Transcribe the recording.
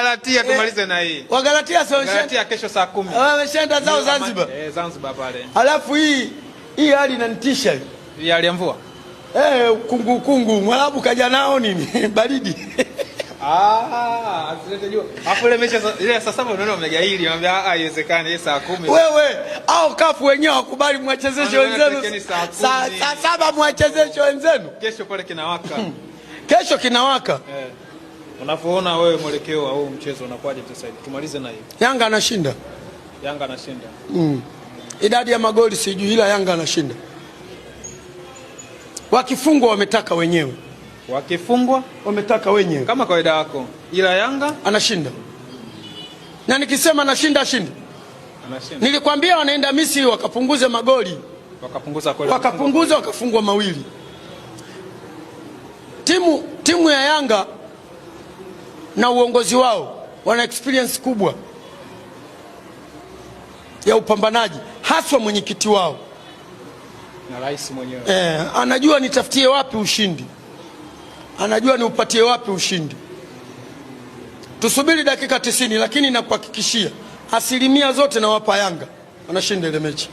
Wagalatia tumalize na hii. Wagalatia sio Wagalatia kesho saa 10. Wameshaenda zao Zanzibar. Zanzibar pale. Alafu hii hali inanitisha hii. Hii hali ya mvua. Kungu Mwarabu kaja nao nini? Baridi. Asilete jua. Hapo ile mechi ile saa 7 unaona wamegaili, anambia haiwezekani hii saa 10. Wewe au kafu wenyewe wakubali mwachezeshe wenzenu. Saa 7 mwachezeshe wenzenu. Kesho pale kinawaka. Kesho kinawaka. Unapoona wewe mwelekeo wa huu mchezo unakuwaje sasa hivi? Tumalize na hiyo. Yanga anashinda. Yanga anashinda. Idadi ya magoli sijui, ila Yanga anashinda. Wakifungwa wametaka wenyewe. Wakifungwa wametaka wenyewe. Kama kawaida yako. Ila Yanga anashinda. Na nikisema anashinda ashinda. Anashinda. Nilikwambia wanaenda Misri wakapunguze magoli. Wakapunguza goli. Wakapunguza wakafungwa mawili. Timu ya Yanga na uongozi wao wana experience kubwa ya upambanaji, haswa mwenyekiti wao na rais mwenyewe. Anajua nitafutie wapi ushindi, anajua niupatie wapi ushindi. Tusubiri dakika 90, lakini nakuhakikishia asilimia zote nawapa Yanga wanashinda ile mechi.